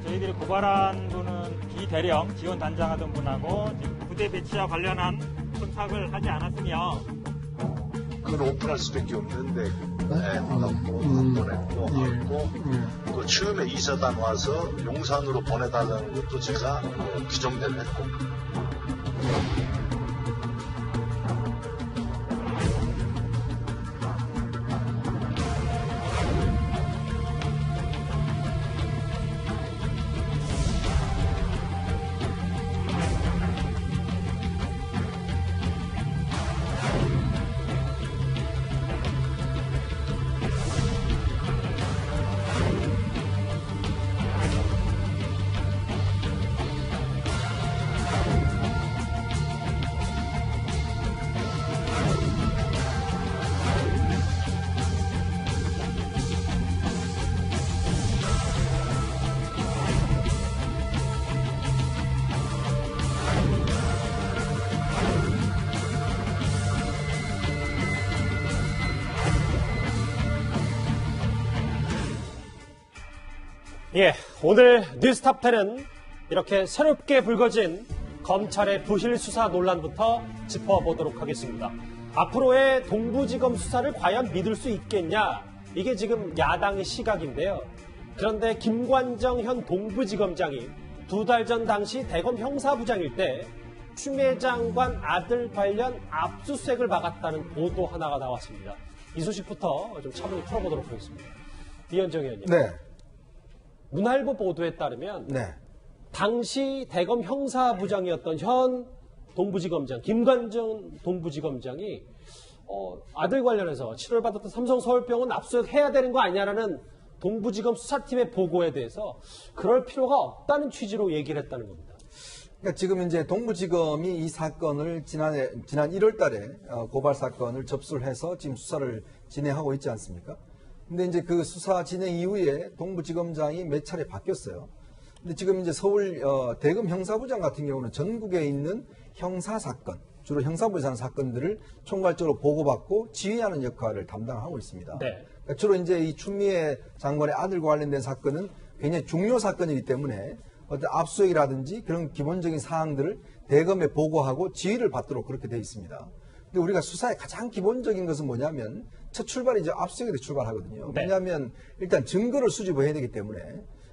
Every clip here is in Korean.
저희들이 고발한 분은 비대령 지원 단장하던 분하고 지금 부대 배치와 관련한 컨택을 하지 않았으며 그걸 오픈할 수밖에 없는데 보냈고 또 처음에 이사단 와서 용산으로 보내달라는 것도 제가 규정대로 했고. 예, 오늘 뉴스탑10은 이렇게 새롭게 불거진 검찰의 부실 수사 논란부터 짚어보도록 하겠습니다. 앞으로의 동부지검 수사를 과연 믿을 수 있겠냐? 이게 지금 야당의 시각인데요. 그런데 김관정 현 동부지검장이 2달 전 당시 대검 형사부장일 때 추미애 장관 아들 관련 압수수색을 막았다는 보도 하나가 나왔습니다. 이 소식부터 좀 차분히 풀어보도록 하겠습니다. 이현정 의원님. 네. 문화일보 보도에 따르면 네. 당시 대검 형사부장이었던 현 동부지검장 김관정 동부지검장이 아들 관련해서 치료를 받았던 삼성서울병원 압수수색해야 되는 거 아니냐라는 동부지검 수사팀의 보고에 대해서 그럴 필요가 없다는 취지로 얘기를 했다는 겁니다. 그러니까 지금 이제 동부지검이 이 사건을 지난 1월 달에 고발 사건을 접수를 해서 지금 수사를 진행하고 있지 않습니까? 근데 이제 그 수사 진행 이후에 동부지검장이 몇 차례 바뀌었어요. 근데 지금 이제 서울 대검 형사부장 같은 경우는 전국에 있는 형사 사건, 주로 형사부에서 하는 사건들을 총괄적으로 보고받고 지휘하는 역할을 담당하고 있습니다. 네. 그러니까 주로 이제 이 추미애 장관의 아들과 관련된 사건은 굉장히 중요 사건이기 때문에 어떤 압수수색이라든지 그런 기본적인 사항들을 대검에 보고하고 지휘를 받도록 그렇게 되어 있습니다. 근데 우리가 수사의 가장 기본적인 것은 뭐냐면 첫 출발이 이제 압수수색에 출발하거든요. 네. 왜냐하면 일단 증거를 수집해야 되기 때문에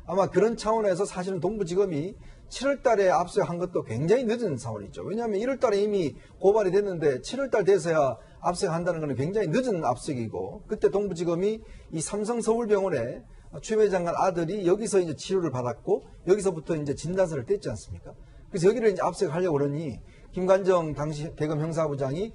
아마 그런 차원에서 사실은 동부지검이 7월 달에 압수수색한 것도 굉장히 늦은 상황이죠. 왜냐하면 1월 달에 이미 고발이 됐는데 7월 달 돼서야 압수수색한다는 것은 굉장히 늦은 압수수색이고 그때 동부지검이 이 삼성서울병원에 추미애 장관 아들이 여기서 이제 치료를 받았고 여기서부터 이제 진단서를 뗐지 않습니까? 그래서 여기를 이제 압수수색하려고 그러니 김관정 당시 대검 형사부장이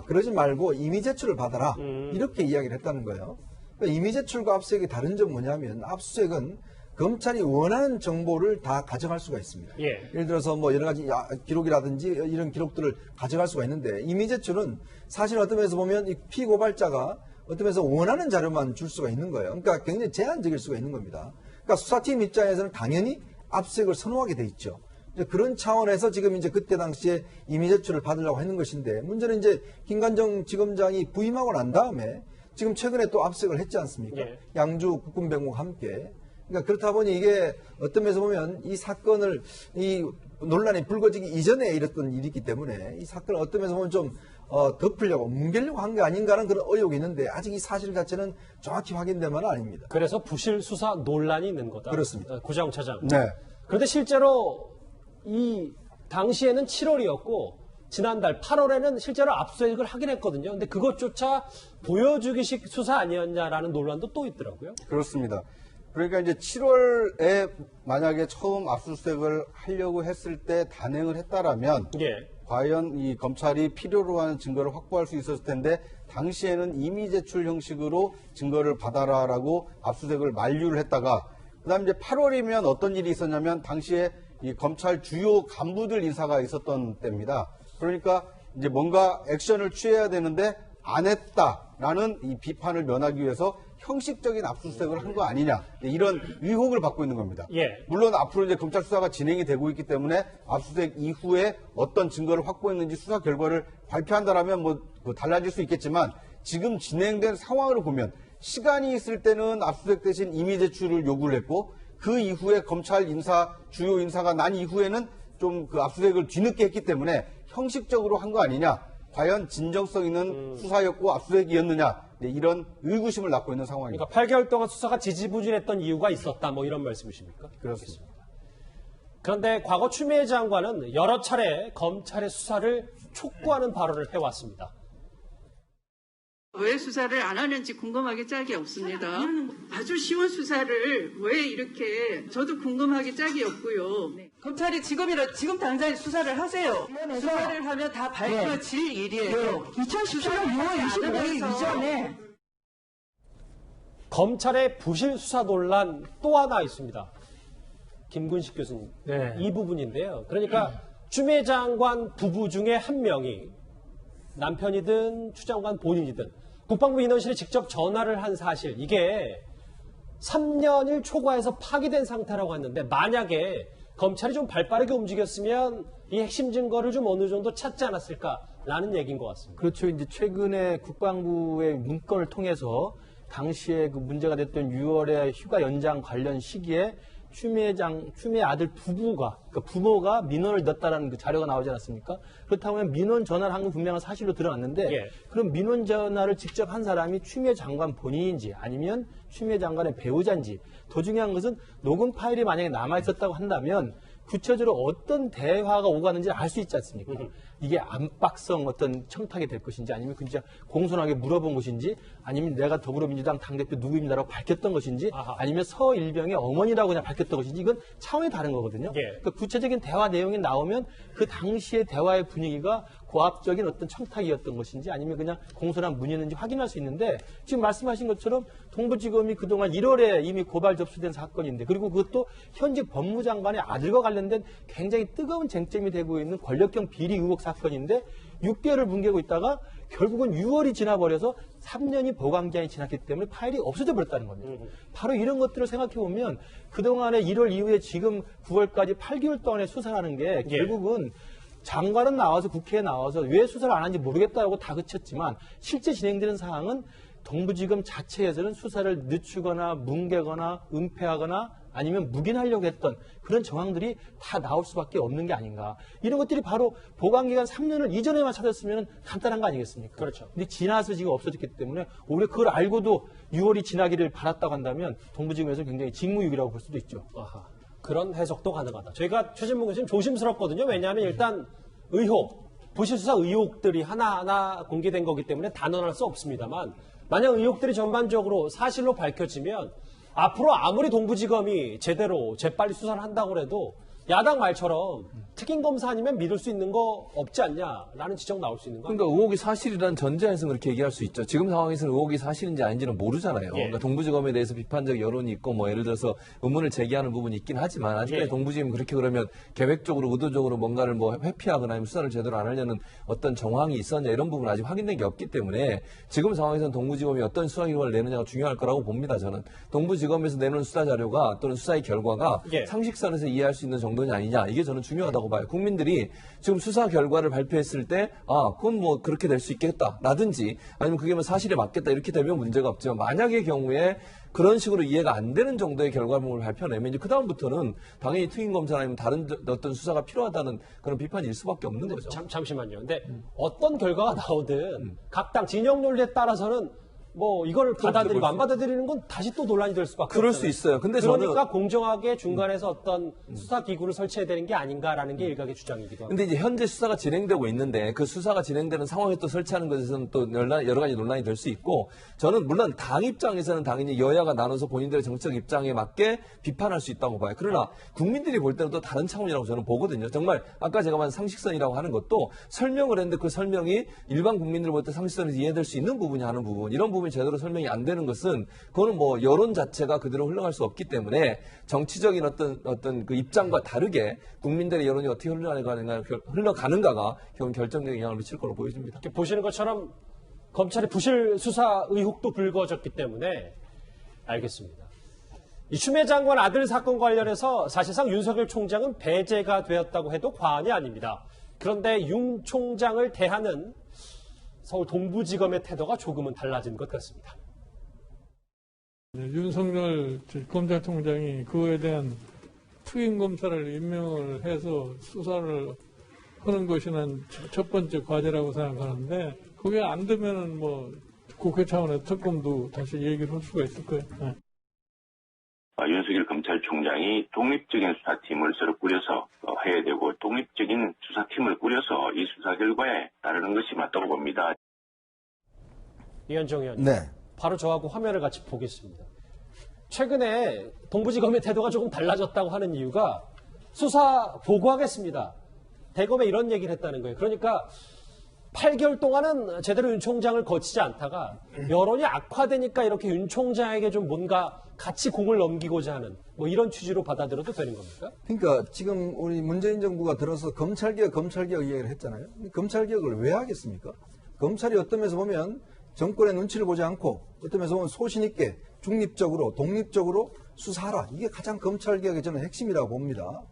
그러지 말고 임의 제출을 받아라 이렇게 이야기를 했다는 거예요. 그러니까 임의 제출과 압수수색의 다른 점은 뭐냐면 압수수색은 검찰이 원하는 정보를 다 가져갈 수가 있습니다. 예. 예를 들어서 뭐 여러 가지 기록이라든지 이런 기록들을 가져갈 수가 있는데 임의 제출은 사실 어떤 면에서 보면 이 피고발자가 어떤 면에서 원하는 자료만 줄 수가 있는 거예요. 그러니까 굉장히 제한적일 수가 있는 겁니다. 그러니까 수사팀 입장에서는 당연히 압수수색을 선호하게 돼 있죠. 그런 차원에서 지금 이제 그때 당시에 임의 제출을 받으려고 했는 것인데 문제는 이제 김관정 지검장이 부임하고 난 다음에 지금 최근에 또 압수수색을 했지 않습니까? 예. 양주 국군병과 함께. 그러니까 그렇다 보니 이게 어떤 면에서 보면 이 사건을 이 논란이 불거지기 이전에 이랬던 일이기 때문에 이 사건을 어떤 면에서 보면 좀 덮으려고 뭉개려고 한 게 아닌가라는 그런 의혹이 있는데 아직 이 사실 자체는 정확히 확인된 바는 아닙니다. 그래서 부실 수사 논란이 있는 거다. 그렇습니다. 구자영 차장. 네. 그런데 실제로 이 당시에는 7월이었고 지난달 8월에는 실제로 압수수색을 하긴 했거든요. 근데 그것조차 보여주기식 수사 아니었냐라는 논란도 또 있더라고요. 그렇습니다. 그러니까 이제 7월에 만약에 처음 압수수색을 하려고 했을 때 단행을 했다라면 예. 과연 이 검찰이 필요로 하는 증거를 확보할 수 있었을 텐데 당시에는 임의 제출 형식으로 증거를 받아라라고 압수수색을 만류를 했다가 그다음에 이제 8월이면 어떤 일이 있었냐면 당시에 이 검찰 주요 간부들 인사가 있었던 때입니다. 그러니까 이제 뭔가 액션을 취해야 되는데 안 했다라는 이 비판을 면하기 위해서 형식적인 압수수색을 한 거 아니냐 이런 의혹을 받고 있는 겁니다. 예. 물론 앞으로 이제 검찰 수사가 진행이 되고 있기 때문에 압수수색 이후에 어떤 증거를 확보했는지 수사 결과를 발표한다라면 뭐 달라질 수 있겠지만 지금 진행된 상황으로 보면 시간이 있을 때는 압수수색 대신 임의 제출을 요구를 했고 그 이후에 검찰 주요 인사가 난 이후에는 좀 그 압수수색을 뒤늦게 했기 때문에 형식적으로 한 거 아니냐, 과연 진정성 있는 수사였고 압수수색이었느냐, 네, 이런 의구심을 낳고 있는 상황입니다. 그러니까 8개월 동안 수사가 지지부진했던 이유가 있었다, 뭐 이런 말씀이십니까? 그렇습니다. 그런데 과거 추미애 장관은 여러 차례 검찰의 수사를 촉구하는 발언을 해왔습니다. 왜 수사를 안 하는지 궁금하게 짝이 없습니다. 아주 쉬운 수사를 왜 이렇게 저도 궁금하게 짝이 없고요. 검찰이 지금 당장 수사를 하세요. 수사를 하면 다 밝혀질 일이에요. 2014년 6월 25일 이전에 검찰의 부실 수사 논란 또 하나 있습니다. 김근식 교수님, 이 부분인데요. 그러니까 추미애 장관 부부 중에 한 명이 남편이든 추 장관 본인이든 국방부 인원실에 직접 전화를 한 사실, 이게 3년일 초과해서 파기된 상태라고 했는데, 만약에 검찰이 좀 발빠르게 움직였으면 이 핵심 증거를 좀 어느 정도 찾지 않았을까라는 얘기인 것 같습니다. 그렇죠. 이제 최근에 국방부의 문건을 통해서 당시에 그 문제가 됐던 6월에 휴가 연장 관련 시기에 추미애 아들 부부가, 그러니까 부모가 민원을 넣었다라는 그 자료가 나오지 않았습니까? 그렇다면 민원 전화를 한 건 분명한 사실로 드러났는데, 그럼 민원 전화를 직접 한 사람이 추미애 장관 본인인지 아니면 추미애 장관의 배우자인지, 더 중요한 것은 녹음 파일이 만약에 남아있었다고 한다면 구체적으로 어떤 대화가 오가는지 알 수 있지 않습니까? 이게 안팎성 어떤 청탁이 될 것인지, 아니면 진짜 공손하게 물어본 것인지, 아니면 내가 더불어민주당 당대표 누구입니다라고 밝혔던 것인지, 아니면 서일병의 어머니라고 그냥 밝혔던 것인지, 이건 차원이 다른 거거든요. 그러니까 구체적인 대화 내용이 나오면 그 당시의 대화의 분위기가 고압적인 어떤 청탁이었던 것인지, 아니면 그냥 공손한 문의였는지 확인할 수 있는데, 지금 말씀하신 것처럼 동부지검이 그동안 1월에 이미 고발 접수된 사건인데, 그리고 그것도 현직 법무장관의 아들과 관련된 굉장히 뜨거운 쟁점이 되고 있는 권력형 비리 의혹 사건인데 6개월을 뭉개고 있다가 결국은 6월이 지나버려서 3년이 보관기한이 지났기 때문에 파일이 없어져 버렸다는 겁니다. 바로 이런 것들을 생각해 보면 그동안에 1월 이후에 지금 9월까지 8개월 동안의 수사라는 게 결국은 장관은 나와서 국회에 나와서 왜 수사를 안 하는지 모르겠다고 다그쳤지만 실제 진행되는 사항은 동부지검 자체에서는 수사를 늦추거나 뭉개거나 은폐하거나 아니면 묵인하려고 했던 그런 정황들이 다 나올 수밖에 없는 게 아닌가. 이런 것들이 바로 보관기간 3년을 이전에만 찾았으면 간단한 거 아니겠습니까? 그렇죠. 근데 지나서 지금 없어졌기 때문에 오히려 그걸 알고도 6월이 지나기를 바랐다고 한다면 동부지검에서 굉장히 직무유기라고 볼 수도 있죠. 그런 해석도 가능하다. 저희가 최진봉 교수님 조심스럽거든요. 왜냐하면 일단 부실수사 의혹들이 하나하나 공개된 거기 때문에 단언할 수 없습니다만, 만약 의혹들이 전반적으로 사실로 밝혀지면 앞으로 아무리 동부지검이 제대로 재빨리 수사를 한다고 해도 야당 말처럼 특임검사 아니면 믿을 수 있는 거 없지 않냐라는 지적 나올 수 있는 거. 그러니까 의혹이 사실이라는 전제에서 그렇게 얘기할 수 있죠. 지금 상황에서는 의혹이 사실인지 아닌지는 모르잖아요. 그러니까 동부지검에 대해서 비판적 여론이 있고 뭐 예를 들어서 의문을 제기하는 부분이 있긴 하지만 아직까지 동부지검이 그렇게 그러면 계획적으로 의도적으로 뭔가를 뭐 회피하거나 아니면 수사를 제대로 안 하려는 어떤 정황이 있었냐 이런 부분은 아직 확인된 게 없기 때문에 지금 상황에서는 동부지검이 어떤 수사 결과를 내느냐가 중요할 거라고 봅니다. 저는 동부지검에서 내놓은 수사 자료가 또는 수사의 결과가 상식선에서 이해할 수 있는 정도냐 아니냐 이게 저는 중요하다고 봐요. 국민들이 지금 수사 결과를 발표했을 때 그건 뭐 그렇게 될 수 있겠다 라든지 아니면 그게 뭐 사실에 맞겠다 이렇게 되면 문제가 없지만 만약의 경우에 그런 식으로 이해가 안 되는 정도의 결과물을 발표내면 이제 그다음부터는 당연히 특임검사나 아니면 다른 어떤 수사가 필요하다는 그런 비판일 수밖에 없는 거죠. 잠시만요. 근데 어떤 결과가 나오든 각 당 진영 논리에 따라서는 뭐 이걸 받아들이고 안 받아들이는 건 다시 또 논란이 될 수밖에 없어요. 그럴 수 있어요. 근데 그러니까 저는 공정하게 중간에서 어떤 수사 기구를 설치해야 되는 게 아닌가라는 게 일각의 주장이기도 합니다. 근데 이제 현재 수사가 진행되고 있는데 그 수사가 진행되는 상황에 또 설치하는 것에서는 또 여러 가지 논란이 될 수 있고 저는 물론 당 입장에서는 당연히 여야가 나눠서 본인들의 정책 입장에 맞게 비판할 수 있다고 봐요. 그러나 국민들이 볼 때는 또 다른 차원이라고 저는 보거든요. 정말 아까 제가 말한 상식선이라고 하는 것도 설명을 했는데 그 설명이 일반 국민들 볼 때 상식선에서 이해될 수 있는 부분이 하는 부분 이런 부분이 제대로 설명이 안 되는 것은 그거는 뭐 여론 자체가 그대로 흘러갈 수 없기 때문에 정치적인 어떤 그 입장과 다르게 국민들의 여론이 어떻게 흘러가는가가 결정적인 영향을 미칠 거로 보여집니다. 이렇게 보시는 것처럼 검찰의 부실 수사 의혹도 불거졌기 때문에 알겠습니다. 이 추미애 장관 아들 사건 관련해서 사실상 윤석열 총장은 배제가 되었다고 해도 과언이 아닙니다. 그런데 윤 총장을 대하는 서울 동부지검의 태도가 조금은 달라진 것 같습니다. 윤석열 검찰총장이 그거에 대한 특임 검사를 임명을 해서 수사를 하는 것이 난 첫 번째 과제라고 생각하는데 그게 안 되면은 뭐 국회 차원의 특검도 다시 얘기를 할 수가 있을 거예요. 네. 윤석열 검찰총장이 독립적인 수사팀을 새로 꾸려서 해야 되고 독립적인 수사팀을 꾸려서 이 수사 결과에 따르는 것이 맞다고 봅니다. 이현정 의원님. 네. 바로 저하고 화면을 같이 보겠습니다. 최근에 동부지검의 태도가 조금 달라졌다고 하는 이유가 수사 보고하겠습니다. 대검에 이런 얘기를 했다는 거예요. 그러니까 8개월 동안은 제대로 윤 총장을 거치지 않다가 여론이 악화되니까 이렇게 윤 총장에게 좀 뭔가 같이 공을 넘기고자 하는 뭐 이런 취지로 받아들여도 되는 겁니까? 그러니까 지금 우리 문재인 정부가 들어서 검찰개혁 얘기를 했잖아요. 검찰개혁을 왜 하겠습니까? 검찰이 어떤 면에서 보면 정권의 눈치를 보지 않고 어떤 면에서 보면 소신 있게 중립적으로 독립적으로 수사하라. 이게 가장 검찰개혁의 저는 핵심이라고 봅니다.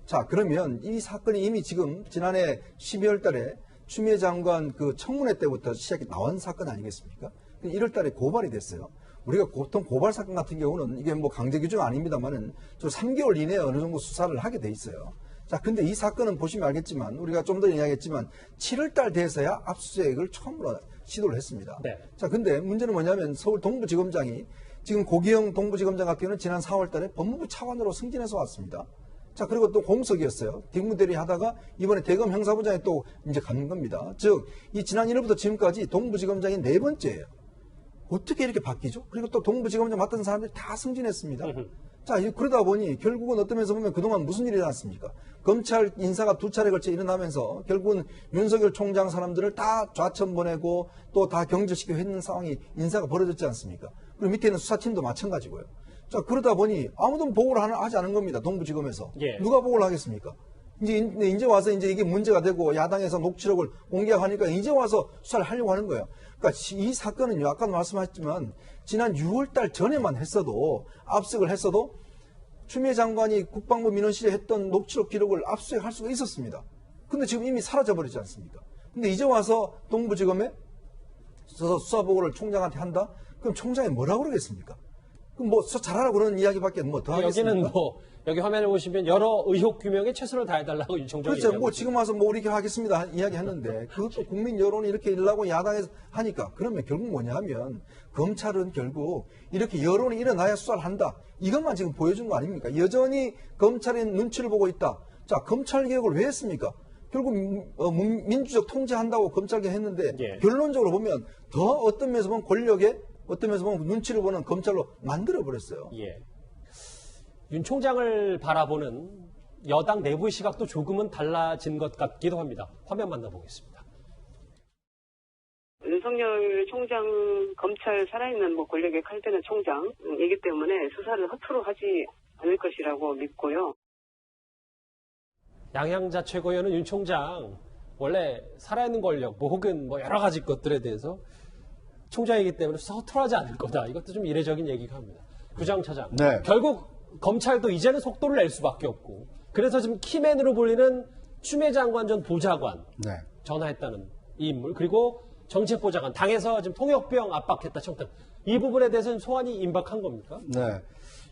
자, 그러면 이 사건이 이미 지금 지난해 12월 달에 추미애 장관 그 청문회 때부터 시작이 나온 사건 아니겠습니까? 1월 달에 고발이 됐어요. 우리가 보통 고발 사건 같은 경우는 이게 뭐 강제 규정 아닙니다만은 좀 3개월 이내에 어느 정도 수사를 하게 돼 있어요. 자, 근데 이 사건은 보시면 알겠지만 우리가 좀 전에 이야기했지만 7월 달 돼서야 압수수색을 처음으로 시도를 했습니다. 네. 자, 근데 문제는 뭐냐면 서울 동부지검장이 지금 고기영 동부지검장 같은 경우는 지난 4월 달에 법무부 차관으로 승진해서 왔습니다. 자, 그리고 또 공석이었어요. 뒷무대리 하다가 이번에 대검 형사부장에 또 이제 가는 겁니다. 즉, 이 지난 1월부터 지금까지 동부지검장이 4번째예요. 어떻게 이렇게 바뀌죠? 그리고 또 동부지검장 맡은 사람들이 다 승진했습니다. 자, 그러다 보니 결국은 어떤 면에서 보면 그동안 무슨 일이 일어났습니까? 검찰 인사가 2차례 걸쳐 일어나면서 결국은 윤석열 총장 사람들을 다 좌천 보내고 또 다 경질시키고 했는 상황이 인사가 벌어졌지 않습니까? 그리고 밑에 있는 수사팀도 마찬가지고요. 자, 그러다 보니 아무도 보고를 하지 않은 겁니다. 동부지검에서. 예. 누가 보고를 하겠습니까? 이제 와서 이제 이게 문제가 되고 야당에서 녹취록을 공개하니까 이제 와서 수사를 하려고 하는 거예요. 그러니까 이 사건은요, 아까도 말씀하셨지만 지난 6월 달 전에만 했어도 압수를 했어도 추미애 장관이 국방부 민원실에 했던 녹취록 기록을 압수할 수가 있었습니다. 근데 지금 이미 사라져버리지 않습니까? 근데 이제 와서 동부지검에 수사 보고를 총장한테 한다? 그럼 총장이 뭐라고 그러겠습니까? 그럼 뭐 잘하라고 그러는 이야기밖에 뭐 더 하겠습니까? 여기는 뭐 여기 화면을 보시면 여러 의혹 규명에 최선을 다해달라고 윤 총장이 그렇죠. 뭐 얘기하고 지금 와서 뭐 이렇게 하겠습니다 이야기했는데 그것도 국민 여론이 이렇게 일라고 야당에서 하니까 그러면 결국 뭐냐면 검찰은 결국 이렇게 여론이 일어나야 수사를 한다. 이것만 지금 보여준 거 아닙니까? 여전히 검찰의 눈치를 보고 있다. 자, 검찰 개혁을 왜 했습니까? 결국 민주적 통제한다고 검찰 개혁 했는데 예. 결론적으로 보면 더 어떤 면에서 보면 권력에 어떤 면에서 보면 눈치를 보는 검찰로 만들어버렸어요. 예. 윤 총장을 바라보는 여당 내부의 시각도 조금은 달라진 것 같기도 합니다. 화면 만나보겠습니다. 윤석열 총장 검찰 살아있는 뭐 권력의 칼대는 총장이기 때문에 수사를 허투루 하지 않을 것이라고 믿고요. 양양자 최고위원은 윤 총장 원래 살아있는 권력 뭐 혹은 뭐 여러 가지 것들에 대해서 총장이기 때문에 수사 허투루 하지 않을 거다. 이것도 좀 이례적인 얘기가 합니다. 구장 차장. 네. 결국 검찰도 이제는 속도를 낼 수밖에 없고 그래서 지금 키맨으로 불리는 추미애 장관 전 보좌관 네. 전화했다는 이 인물 그리고 정책보좌관 당에서 지금 통역병 압박했다 청탁 이 부분에 대해서는 소환이 임박한 겁니까? 네.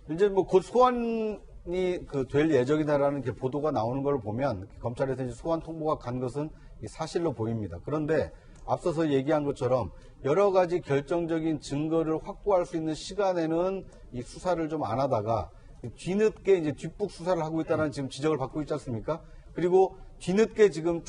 이제 뭐 곧 소환이 될 예정이다라는 게 보도가 나오는 걸 보면 검찰에서 이제 소환 통보가 간 것은 사실로 보입니다. 그런데 앞서서 얘기한 것처럼 여러 가지 결정적인 증거를 확보할 수 있는 시간에는 이 수사를 좀 안 하다가 뒤늦게 이제 뒷북 수사를 하고 있다는 지금 지적을 받고 있지 않습니까? 그리고 뒤늦게 지금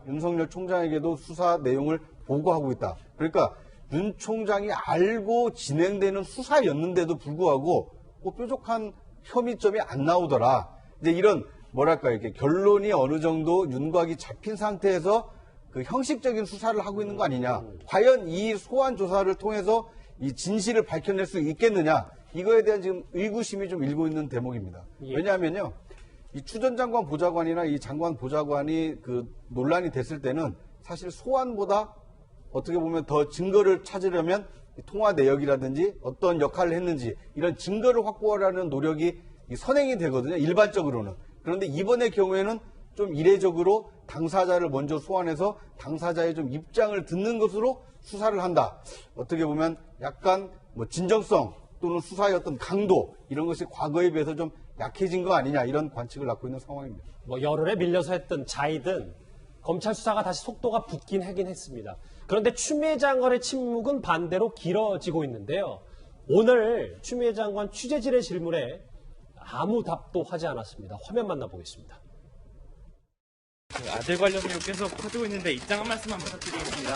윤석열 총장에게도 수사 내용을 보고하고 있다. 그러니까 윤 총장이 알고 진행되는 수사였는데도 불구하고 뭐 뾰족한 혐의점이 안 나오더라. 이제 이런 뭐랄까 이렇게 결론이 어느 정도 윤곽이 잡힌 상태에서 그 형식적인 수사를 하고 있는 거 아니냐. 과연 이 소환 조사를 통해서 이 진실을 밝혀낼 수 있겠느냐. 이거에 대한 지금 의구심이 좀 일고 있는 대목입니다. 예. 왜냐하면요. 이 추 전 장관 보좌관이나 이 장관 보좌관이 그 논란이 됐을 때는 사실 소환보다 어떻게 보면 더 증거를 찾으려면 통화 내역이라든지 어떤 역할을 했는지 이런 증거를 확보하려는 노력이 선행이 되거든요. 일반적으로는. 그런데 이번의 경우에는 좀 이례적으로 당사자를 먼저 소환해서 당사자의 좀 입장을 듣는 것으로 수사를 한다. 어떻게 보면 약간 뭐 진정성 또는 수사의 어떤 강도 이런 것이 과거에 비해서 좀 약해진 거 아니냐 이런 관측을 갖고 있는 상황입니다. 뭐 여론에 밀려서 했던 자이든 검찰 수사가 다시 속도가 붙긴 하긴 했습니다. 그런데 추미애 장관의 침묵은 반대로 길어지고 있는데요. 오늘 추미애 장관 취재진의 질문에 아무 답도 하지 않았습니다. 화면 만나보겠습니다. 아들 관련 의혹 계속 퍼지고 있는데 입장 한 말씀만 부탁드리겠습니다.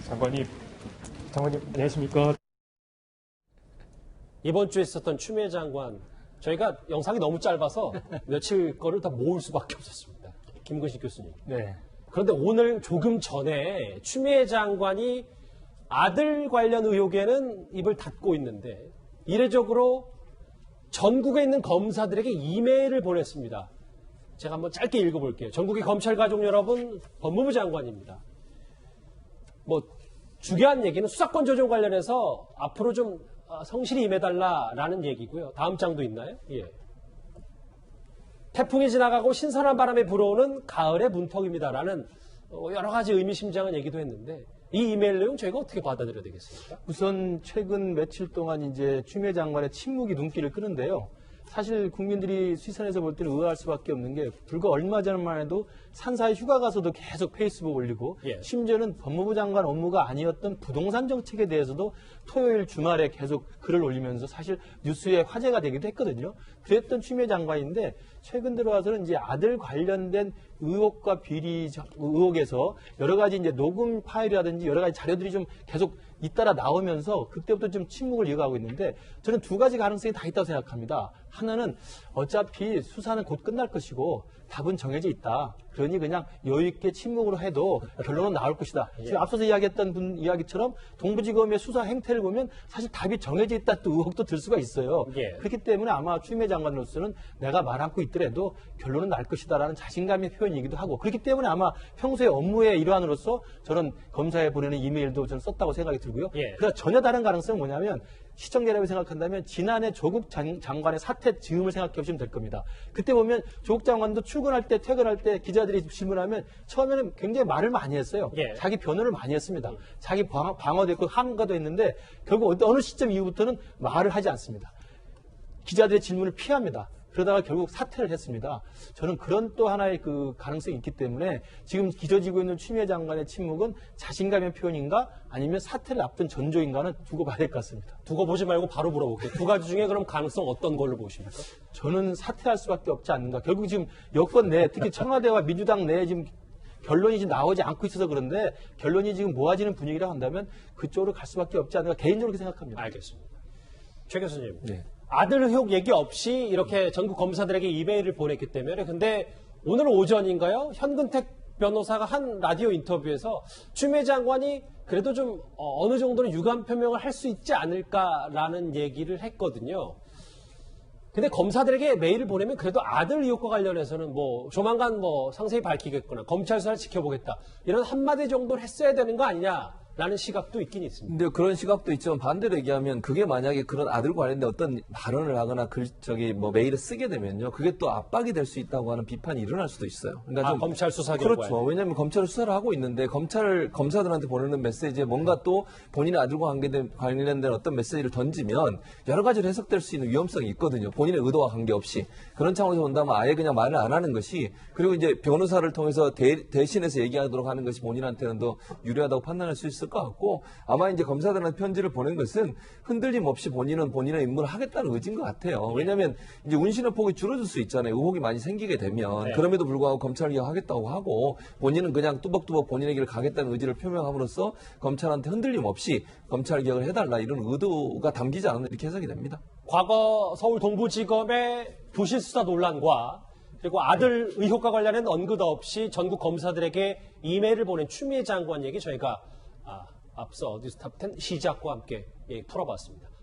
장관님 안녕하십니까? 이번 주에 있었던 추미애 장관, 저희가 영상이 너무 짧아서 며칠 거를 다 모을 수밖에 없었습니다. 김근식 교수님. 네. 그런데 오늘 조금 전에 추미애 장관이 아들 관련 의혹에는 입을 닫고 있는데 이례적으로 전국에 있는 검사들에게 이메일을 보냈습니다. 제가 한번 짧게 읽어볼게요. 전국의 검찰 가족 여러분, 법무부 장관입니다. 뭐 중요한 얘기는 수사권 조정 관련해서 앞으로 좀 성실히 임해달라라는 얘기고요. 다음 장도 있나요? 예. 태풍이 지나가고 신선한 바람에 불어오는 가을의 문턱입니다라는 여러 가지 의미심장한 얘기도 했는데 이 이메일 내용 저희가 어떻게 받아들여야 되겠습니까? 우선 최근 며칠 동안 이제 추미애 장관의 침묵이 눈길을 끄는데요. 사실 국민들이 시선에서 볼 때는 의아할 수밖에 없는 게 불과 얼마 전만 해도 산사에 휴가 가서도 계속 페이스북 올리고 예. 심지어는 법무부 장관 업무가 아니었던 부동산 정책에 대해서도 토요일 주말에 계속 글을 올리면서 사실 뉴스에 화제가 되기도 했거든요. 그랬던 추미애 장관인데 최근 들어와서는 이제 아들 관련된 의혹과 비리 의혹에서 여러 가지 이제 녹음 파일이라든지 여러 가지 자료들이 좀 계속 잇따라 나오면서 그때부터 좀 침묵을 이어가고 있는데 저는 두 가지 가능성이 다 있다고 생각합니다. 하나는 어차피 수사는 곧 끝날 것이고 답은 정해져 있다. 그러니 그냥 여유 있게 침묵으로 해도 결론은 나올 것이다. 지금 앞서서 이야기했던 분 이야기처럼 동부지검의 수사 행태를 보면 사실 답이 정해져 있다 또 의혹도 들 수가 있어요. 예. 그렇기 때문에 아마 추미애 장관으로서는 내가 말 않고 있더라도 결론은 날 것이다라는 자신감의 표현이기도 하고 그렇기 때문에 아마 평소에 업무의 일환으로서 저는 검사에 보내는 이메일도 저는 썼다고 생각이 들고요. 예. 그러나 전혀 다른 가능성은 뭐냐면 시청자 여러분이 생각한다면 지난해 조국 장관의 사퇴 즈음을 생각해 보시면 될 겁니다. 그때 보면 조국 장관도 출근할 때 퇴근할 때 기자들이 질문하면 처음에는 굉장히 말을 많이 했어요. 예. 자기 변호를 많이 했습니다. 자기 방어도 했고 항거도 했는데 결국 어느 시점 이후부터는 말을 하지 않습니다. 기자들의 질문을 피합니다. 그러다가 결국 사퇴를 했습니다. 저는 그런 또 하나의 그 가능성이 있기 때문에 지금 기저지고 있는 추미애 장관의 침묵은 자신감의 표현인가 아니면 사퇴를 앞둔 전조인가는 두고 봐야 될 것 같습니다. 두고 보지 말고 바로 물어볼게요. 두 가지 중에 그럼 가능성 어떤 걸로 보십니까? 저는 사퇴할 수밖에 없지 않는가. 결국 지금 여권 내 특히 청와대와 민주당 내에 지금 결론이 지금 나오지 않고 있어서 그런데 결론이 지금 모아지는 분위기라 한다면 그쪽으로 갈 수밖에 없지 않는가 개인적으로 그렇게 생각합니다. 알겠습니다. 최 교수님. 네. 아들 의혹 얘기 없이 이렇게 전국 검사들에게 이메일을 보냈기 때문에 근데 오늘 오전인가요? 현근택 변호사가 한 라디오 인터뷰에서 추미애 장관이 그래도 좀 어느 정도는 유감 표명을 할 수 있지 않을까라는 얘기를 했거든요. 근데 검사들에게 메일을 보내면 그래도 아들 의혹과 관련해서는 뭐 조만간 뭐 상세히 밝히겠거나 검찰 수사를 지켜보겠다 이런 한마디 정도를 했어야 되는 거 아니냐라는 시각도 있긴 있습니다. 근데 그런 시각도 있지만 반대로 얘기하면 그게 만약에 그런 아들 관련된 어떤 발언을 하거나 뭐 메일을 쓰게 되면요. 그게 또 압박이 될 수 있다고 하는 비판이 일어날 수도 있어요. 그러니까 좀 검찰 수사 결과에. 그렇죠. 왜냐하면 검찰을 수사를 하고 있는데 검사들한테 보내는 메시지에 뭔가 또 본인의 아들과 관련된 어떤 메시지를 던지면 여러 가지로 해석될 수 있는 위험성이 있거든요. 본인의 의도와 관계없이. 그런 차원에서 본다면 아예 그냥 말을 안 하는 것이 그리고 이제 변호사를 통해서 대신해서 얘기하도록 하는 것이 본인한테는 더 유리하다고 판단할 수 있을 것 같고 아마 이제 검사들한테 편지를 보낸 것은 흔들림 없이 본인은 본인의 임무를 하겠다는 의지인 것 같아요. 왜냐하면 이제 운신의 폭이 줄어들 수 있잖아요. 의혹이 많이 생기게 되면 네. 그럼에도 불구하고 검찰 개혁하겠다고 하고 본인은 그냥 뚜벅뚜벅 본인의 길을 가겠다는 의지를 표명함으로써 검찰한테 흔들림 없이 검찰 개혁을 해달라 이런 의도가 담기지 않은 이렇게 해석이 됩니다. 과거 서울 동부지검의 부실 수사 논란과 그리고 아들 의혹과 관련된 언급 없이 전국 검사들에게 이메일을 보낸 추미애 장관 얘기 저희가 앞서 뉴스탑 10 시작과 함께 풀어봤습니다.